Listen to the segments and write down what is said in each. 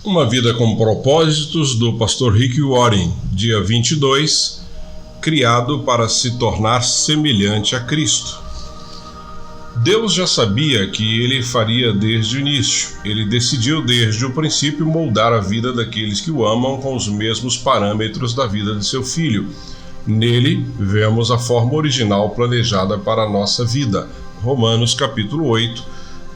Uma vida com propósitos, do pastor Rick Warren, dia 22, criado para se tornar semelhante a Cristo. Deus já sabia que ele faria desde o início. Ele decidiu desde o princípio moldar a vida daqueles que o amam com os mesmos parâmetros da vida de seu filho. Nele, vemos a forma original planejada para a nossa vida. Romanos capítulo 8,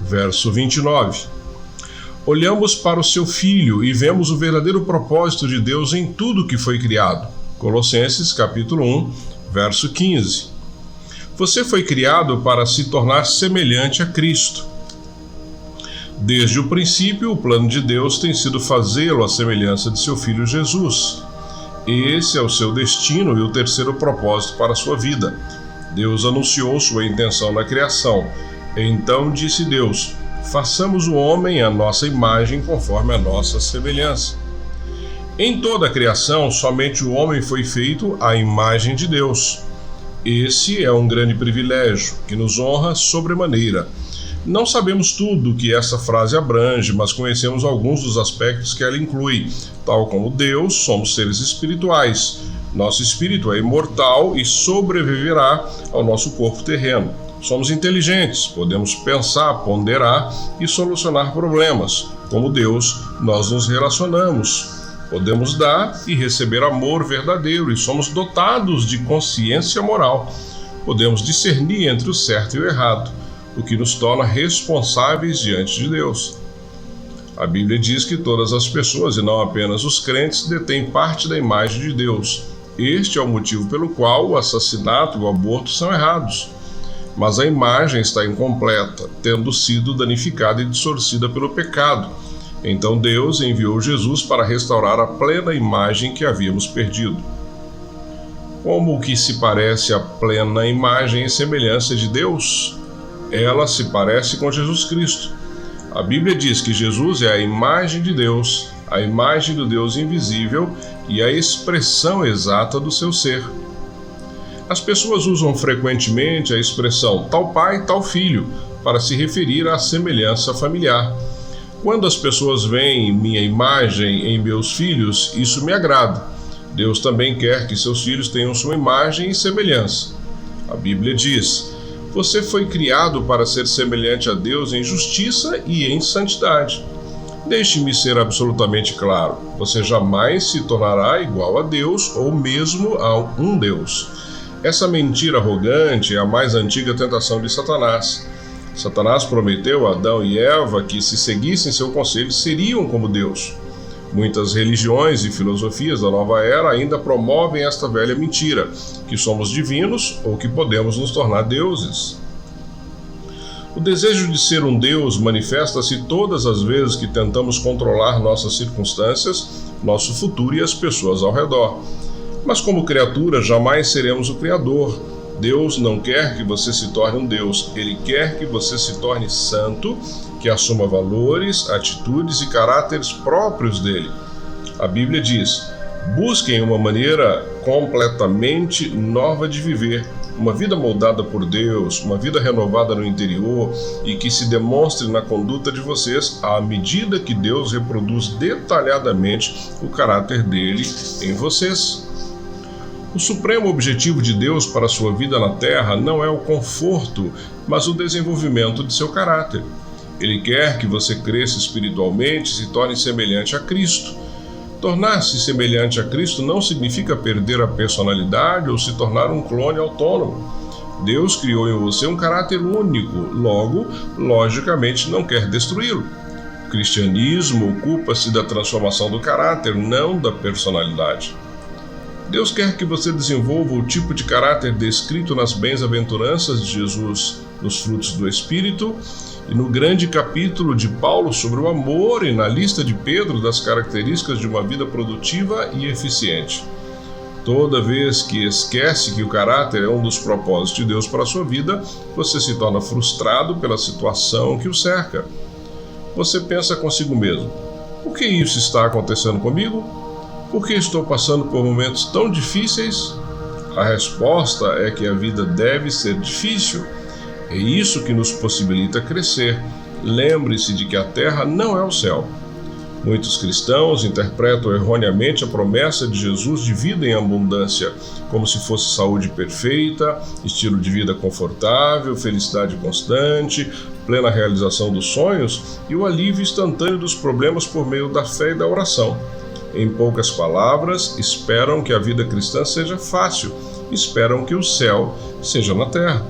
verso 29. Olhamos para o seu Filho e vemos o verdadeiro propósito de Deus em tudo que foi criado. Colossenses capítulo 1, verso 15. Você foi criado para se tornar semelhante a Cristo. Desde o princípio, o plano de Deus tem sido fazê-lo à semelhança de seu Filho Jesus. Esse é o seu destino e o terceiro propósito para a sua vida. Deus anunciou sua intenção na criação. Então disse Deus: façamos o homem à nossa imagem, conforme a nossa semelhança. Em toda a criação, somente o homem foi feito à imagem de Deus. Esse é um grande privilégio, que nos honra sobremaneira. Não sabemos tudo que essa frase abrange, mas conhecemos alguns dos aspectos que ela inclui. Tal como Deus, somos seres espirituais. Nosso espírito é imortal e sobreviverá ao nosso corpo terreno. Somos inteligentes, podemos pensar, ponderar e solucionar problemas. Como Deus, nós nos relacionamos. Podemos dar e receber amor verdadeiro e somos dotados de consciência moral. Podemos discernir entre o certo e o errado, o que nos torna responsáveis diante de Deus. A Bíblia diz que todas as pessoas, e não apenas os crentes, detêm parte da imagem de Deus. Este é o motivo pelo qual o assassinato e o aborto são errados. Mas a imagem está incompleta, tendo sido danificada e distorcida pelo pecado. Então Deus enviou Jesus para restaurar a plena imagem que havíamos perdido. Como que se parece a plena imagem e semelhança de Deus? Ela se parece com Jesus Cristo. A Bíblia diz que Jesus é a imagem de Deus, a imagem do Deus invisível e a expressão exata do seu ser. As pessoas usam frequentemente a expressão tal pai, tal filho, para se referir à semelhança familiar. Quando as pessoas veem minha imagem em meus filhos, isso me agrada. Deus também quer que seus filhos tenham sua imagem e semelhança. A Bíblia diz: você foi criado para ser semelhante a Deus em justiça e em santidade. Deixe-me ser absolutamente claro: você jamais se tornará igual a Deus ou mesmo a um Deus. Essa mentira arrogante é a mais antiga tentação de Satanás. Satanás prometeu a Adão e Eva que, se seguissem seu conselho, seriam como Deus. Muitas religiões e filosofias da nova era ainda promovem esta velha mentira, que somos divinos ou que podemos nos tornar deuses. O desejo de ser um Deus manifesta-se todas as vezes que tentamos controlar nossas circunstâncias, nosso futuro e as pessoas ao redor. Mas como criatura, jamais seremos o Criador. Deus não quer que você se torne um Deus. Ele quer que você se torne santo, que assuma valores, atitudes e caráteres próprios dele. A Bíblia diz: busquem uma maneira completamente nova de viver, uma vida moldada por Deus, uma vida renovada no interior e que se demonstre na conduta de vocês à medida que Deus reproduz detalhadamente o caráter dele em vocês. O supremo objetivo de Deus para a sua vida na terra não é o conforto, mas o desenvolvimento de seu caráter. Ele quer que você cresça espiritualmente e se torne semelhante a Cristo. Tornar-se semelhante a Cristo não significa perder a personalidade ou se tornar um clone autônomo. Deus criou em você um caráter único, logo, logicamente, não quer destruí-lo. O cristianismo ocupa-se da transformação do caráter, não da personalidade. Deus quer que você desenvolva o tipo de caráter descrito nas bem-aventuranças de Jesus, nos frutos do Espírito, e no grande capítulo de Paulo sobre o amor e na lista de Pedro das características de uma vida produtiva e eficiente. Toda vez que esquece que o caráter é um dos propósitos de Deus para a sua vida, você se torna frustrado pela situação que o cerca. Você pensa consigo mesmo: por que isso está acontecendo comigo? Por que estou passando por momentos tão difíceis? A resposta é que a vida deve ser difícil. É isso que nos possibilita crescer. Lembre-se de que a terra não é o céu. Muitos cristãos interpretam erroneamente a promessa de Jesus de vida em abundância, como se fosse saúde perfeita, estilo de vida confortável, felicidade constante, plena realização dos sonhos e o alívio instantâneo dos problemas por meio da fé e da oração. Em poucas palavras, esperam que a vida cristã seja fácil, esperam que o céu seja na terra.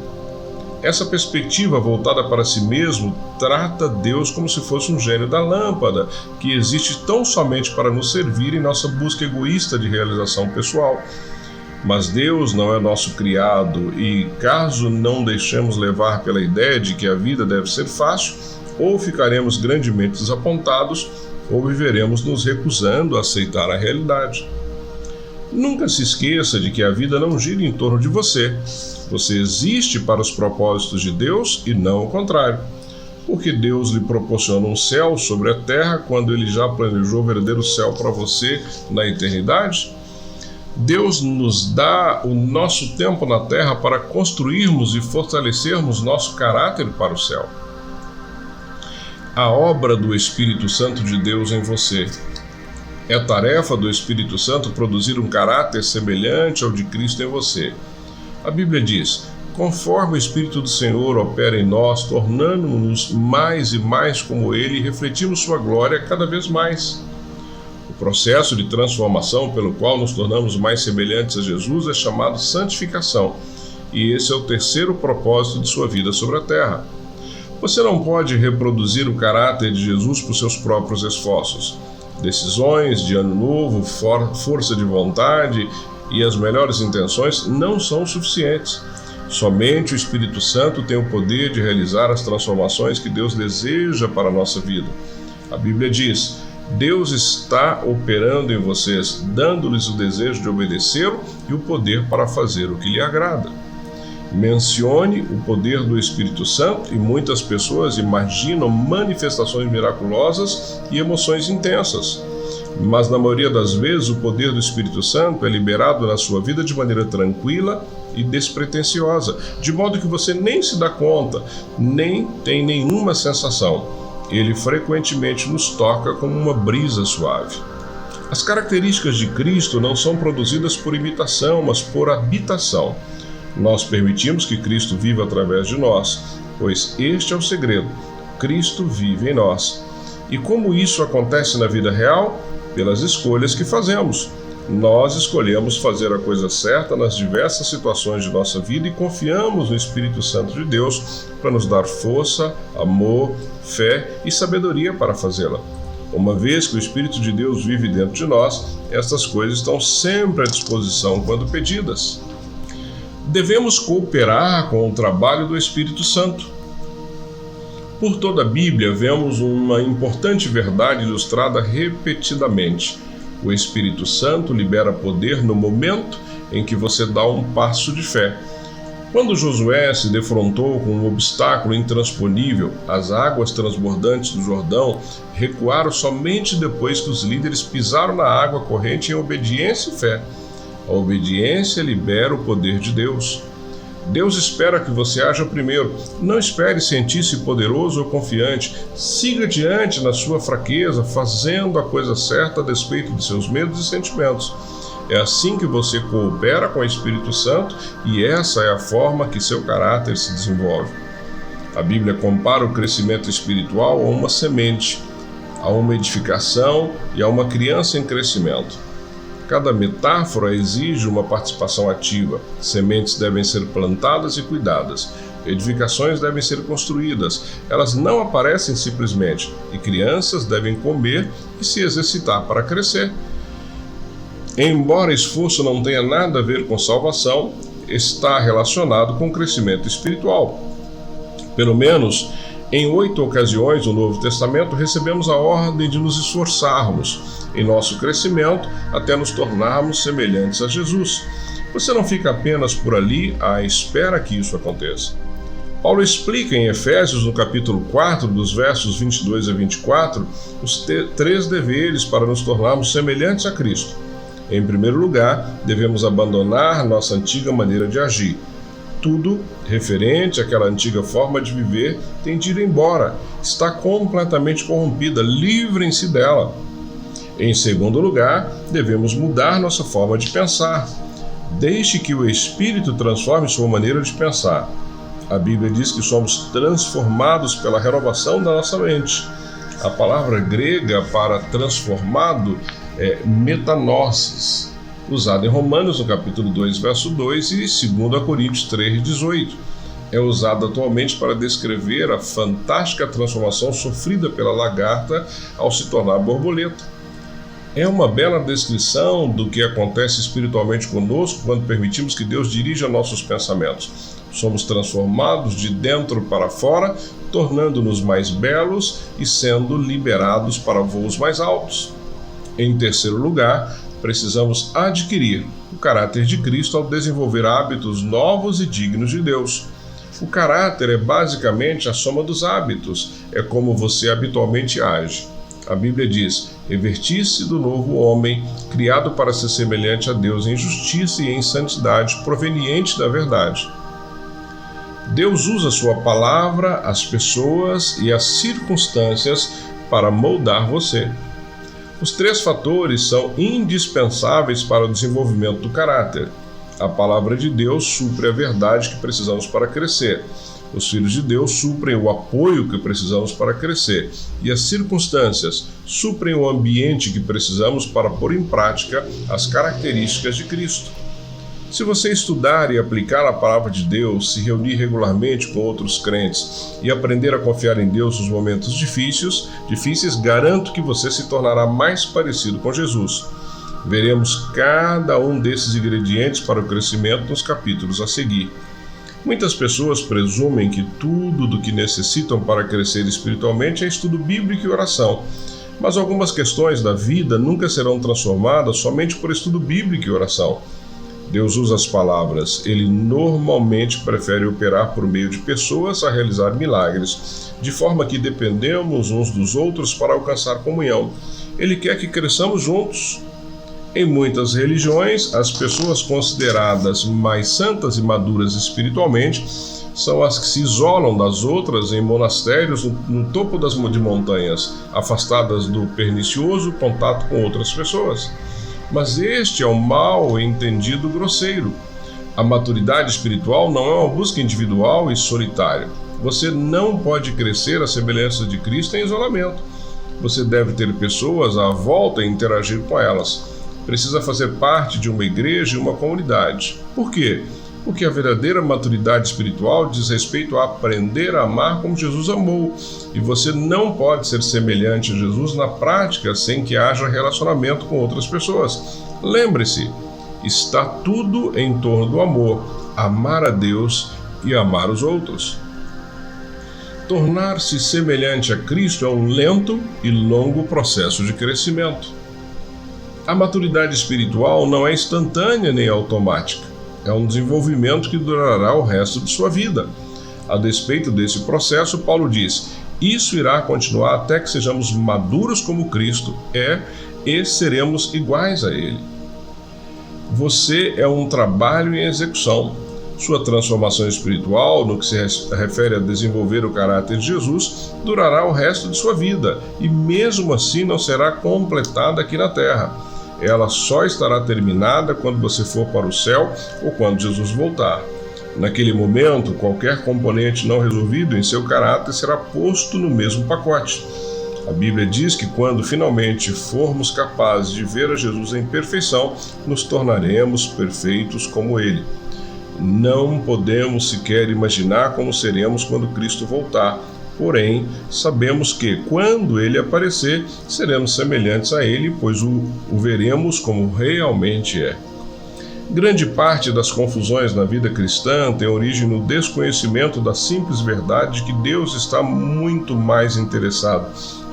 Essa perspectiva voltada para si mesmo trata Deus como se fosse um gênio da lâmpada, que existe tão somente para nos servir em nossa busca egoísta de realização pessoal. Mas Deus não é nosso criado e, caso não deixemos levar pela ideia de que a vida deve ser fácil, ou ficaremos grandemente desapontados, ou viveremos nos recusando a aceitar a realidade. Nunca se esqueça de que a vida não gira em torno de você. Você existe para os propósitos de Deus e não o contrário. Porque Deus lhe proporciona um céu sobre a terra quando Ele já planejou o verdadeiro céu para você na eternidade? Deus nos dá o nosso tempo na terra para construirmos e fortalecermos nosso caráter para o céu. A obra do Espírito Santo de Deus em você. É tarefa do Espírito Santo produzir um caráter semelhante ao de Cristo em você. A Bíblia diz: conforme o Espírito do Senhor opera em nós, tornando-nos mais e mais como Ele e refletimos sua glória cada vez mais. O processo de transformação pelo qual nos tornamos mais semelhantes a Jesus é chamado santificação, e esse é o terceiro propósito de sua vida sobre a terra. Você não pode reproduzir o caráter de Jesus por seus próprios esforços. Decisões de ano novo, força de vontade e as melhores intenções não são suficientes. Somente o Espírito Santo tem o poder de realizar as transformações que Deus deseja para a nossa vida. A Bíblia diz: Deus está operando em vocês, dando-lhes o desejo de obedecê-lo e o poder para fazer o que lhe agrada. Mencione o poder do Espírito Santo e muitas pessoas imaginam manifestações miraculosas e emoções intensas. Mas na maioria das vezes o poder do Espírito Santo é liberado na sua vida de maneira tranquila e despretensiosa, de modo que você nem se dá conta, nem tem nenhuma sensação. Ele frequentemente nos toca como uma brisa suave. As características de Cristo não são produzidas por imitação, mas por habitação. Nós permitimos que Cristo viva através de nós, pois este é o segredo: Cristo vive em nós. E como isso acontece na vida real? Pelas escolhas que fazemos. Nós escolhemos fazer a coisa certa nas diversas situações de nossa vida e confiamos no Espírito Santo de Deus para nos dar força, amor, fé e sabedoria para fazê-la. Uma vez que o Espírito de Deus vive dentro de nós, estas coisas estão sempre à disposição quando pedidas. Devemos cooperar com o trabalho do Espírito Santo. Por toda a Bíblia, vemos uma importante verdade ilustrada repetidamente. O Espírito Santo libera poder no momento em que você dá um passo de fé. Quando Josué se defrontou com um obstáculo intransponível, as águas transbordantes do Jordão recuaram somente depois que os líderes pisaram na água corrente em obediência e fé. A obediência libera o poder de Deus. Deus espera que você haja primeiro. Não espere sentir-se poderoso ou confiante. Siga adiante na sua fraqueza, fazendo a coisa certa a despeito de seus medos e sentimentos. É assim que você coopera com o Espírito Santo e essa é a forma que seu caráter se desenvolve. A Bíblia compara o crescimento espiritual a uma semente, a uma edificação e a uma criança em crescimento. Cada metáfora exige uma participação ativa. Sementes devem ser plantadas e cuidadas. Edificações devem ser construídas. Elas não aparecem simplesmente. E crianças devem comer e se exercitar para crescer. Embora esforço não tenha nada a ver com salvação, está relacionado com o crescimento espiritual. Pelo menos em 8 ocasiões no Novo Testamento recebemos a ordem de nos esforçarmos em nosso crescimento até nos tornarmos semelhantes a Jesus. Você não fica apenas por ali à espera que isso aconteça. Paulo explica em Efésios, no capítulo 4, dos versos 22 a 24, os 3 deveres para nos tornarmos semelhantes a Cristo. Em primeiro lugar, devemos abandonar nossa antiga maneira de agir. Tudo referente àquela antiga forma de viver tem de ir embora, está completamente corrompida, livrem-se dela. Em segundo lugar, devemos mudar nossa forma de pensar. Deixe que o Espírito transforme sua maneira de pensar. A Bíblia diz que somos transformados pela renovação da nossa mente. A palavra grega para transformado é metanosis, usada em Romanos, no capítulo 2, verso 2, e 2 Coríntios 3, 18. É usada atualmente para descrever a fantástica transformação sofrida pela lagarta ao se tornar borboleta. É uma bela descrição do que acontece espiritualmente conosco quando permitimos que Deus dirija nossos pensamentos. Somos transformados de dentro para fora, tornando-nos mais belos e sendo liberados para voos mais altos. Em terceiro lugar, precisamos adquirir o caráter de Cristo ao desenvolver hábitos novos e dignos de Deus. O caráter é basicamente a soma dos hábitos, é como você habitualmente age. A Bíblia diz: revestir-se do novo homem, criado para ser semelhante a Deus em justiça e em santidade proveniente da verdade. Deus usa sua palavra, as pessoas e as circunstâncias para moldar você. Os três fatores são indispensáveis para o desenvolvimento do caráter. A palavra de Deus supre a verdade que precisamos para crescer. Os filhos de Deus suprem o apoio que precisamos para crescer. E as circunstâncias suprem o ambiente que precisamos para pôr em prática as características de Cristo. Se você estudar e aplicar a palavra de Deus, se reunir regularmente com outros crentes e aprender a confiar em Deus nos momentos difíceis, garanto que você se tornará mais parecido com Jesus. Veremos cada um desses ingredientes para o crescimento nos capítulos a seguir. Muitas pessoas presumem que tudo do que necessitam para crescer espiritualmente é estudo bíblico e oração. Mas algumas questões da vida nunca serão transformadas somente por estudo bíblico e oração. Deus usa as palavras. Ele normalmente prefere operar por meio de pessoas a realizar milagres, de forma que dependemos uns dos outros para alcançar comunhão. Ele quer que cresçamos juntos. Em muitas religiões, as pessoas consideradas mais santas e maduras espiritualmente são as que se isolam das outras em monastérios no topo de montanhas, afastadas do pernicioso contato com outras pessoas. Mas este é um mal entendido grosseiro. A maturidade espiritual não é uma busca individual e solitária. Você não pode crescer à semelhança de Cristo em isolamento. Você deve ter pessoas à volta e interagir com elas. Precisa fazer parte de uma igreja e uma comunidade. Por quê? Porque a verdadeira maturidade espiritual diz respeito a aprender a amar como Jesus amou. E você não pode ser semelhante a Jesus na prática sem que haja relacionamento com outras pessoas. Lembre-se, está tudo em torno do amor, amar a Deus e amar os outros. Tornar-se semelhante a Cristo é um lento e longo processo de crescimento. A maturidade espiritual não é instantânea nem automática. É um desenvolvimento que durará o resto de sua vida. A despeito desse processo, Paulo diz: isso irá continuar até que sejamos maduros como Cristo é e seremos iguais a Ele. Você é um trabalho em execução. Sua transformação espiritual, no que se refere a desenvolver o caráter de Jesus, durará o resto de sua vida e mesmo assim não será completada aqui na terra. Ela só estará terminada quando você for para o céu ou quando Jesus voltar. Naquele momento, qualquer componente não resolvido em seu caráter será posto no mesmo pacote. A Bíblia diz que quando finalmente formos capazes de ver a Jesus em perfeição, nos tornaremos perfeitos como Ele. Não podemos sequer imaginar como seremos quando Cristo voltar. Porém, sabemos que, quando Ele aparecer, seremos semelhantes a Ele, pois o veremos como realmente é. Grande parte das confusões na vida cristã tem origem no desconhecimento da simples verdade de que Deus está muito mais interessado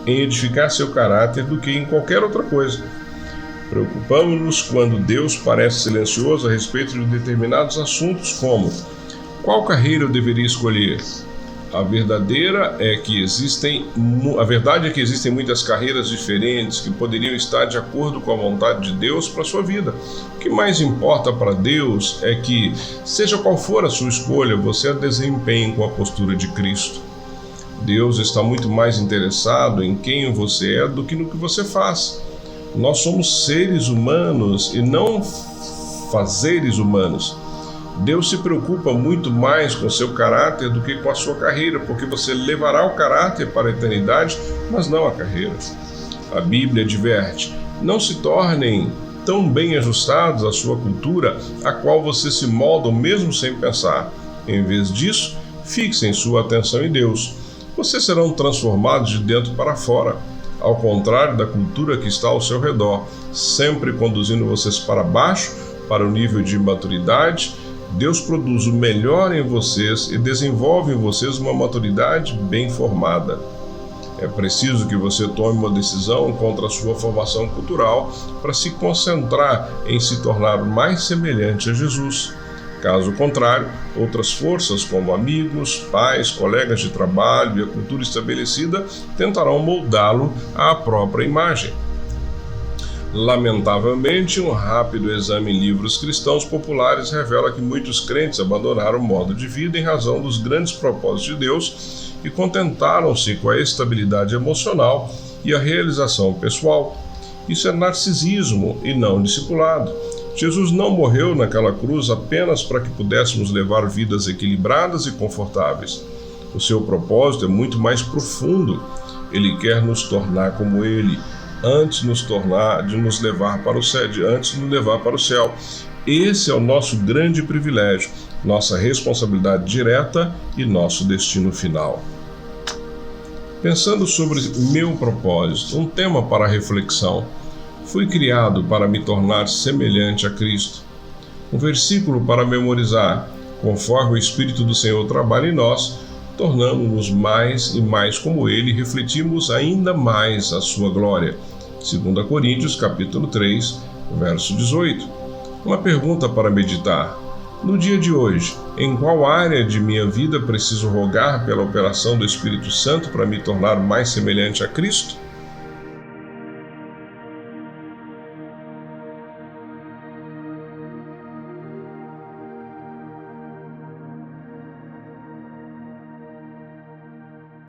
em edificar seu caráter do que em qualquer outra coisa. Preocupamos-nos quando Deus parece silencioso a respeito de determinados assuntos como: qual carreira eu deveria escolher? A verdade é que existem muitas carreiras diferentes que poderiam estar de acordo com a vontade de Deus para a sua vida. O que mais importa para Deus é que, seja qual for a sua escolha, você a desempenhe com a postura de Cristo. Deus está muito mais interessado em quem você é do que no que você faz. Nós somos seres humanos e não fazeres humanos. Deus se preocupa muito mais com seu caráter do que com a sua carreira, porque você levará o caráter para a eternidade, mas não a carreira. A Bíblia adverte: não se tornem tão bem ajustados à sua cultura, a qual você se molda mesmo sem pensar. Em vez disso, fixem sua atenção em Deus. Vocês serão transformados de dentro para fora, ao contrário da cultura que está ao seu redor, sempre conduzindo vocês para baixo, para o nível de maturidade. Deus produz o melhor em vocês e desenvolve em vocês uma maturidade bem formada. É preciso que você tome uma decisão contra a sua formação cultural para se concentrar em se tornar mais semelhante a Jesus. Caso contrário, outras forças como amigos, pais, colegas de trabalho e a cultura estabelecida tentarão moldá-lo à própria imagem. Lamentavelmente, um rápido exame em livros cristãos populares revela que muitos crentes abandonaram o modo de vida em razão dos grandes propósitos de Deus e contentaram-se com a estabilidade emocional e a realização pessoal. Isso é narcisismo e não discipulado. Jesus não morreu naquela cruz apenas para que pudéssemos levar vidas equilibradas e confortáveis. O seu propósito é muito mais profundo. Ele quer nos tornar como Ele, antes de nos levar para o céu. Esse é o nosso grande privilégio, nossa responsabilidade direta e nosso destino final. Pensando sobre meu propósito, um tema para reflexão. Fui criado para me tornar semelhante a Cristo. Um versículo para memorizar. Conforme o Espírito do Senhor trabalha em nós, tornamos-nos mais e mais como Ele e refletimos ainda mais a sua glória. 2 Coríntios, capítulo 3, verso 18. Uma pergunta para meditar. No dia de hoje, em qual área de minha vida preciso rogar pela operação do Espírito Santo para me tornar mais semelhante a Cristo?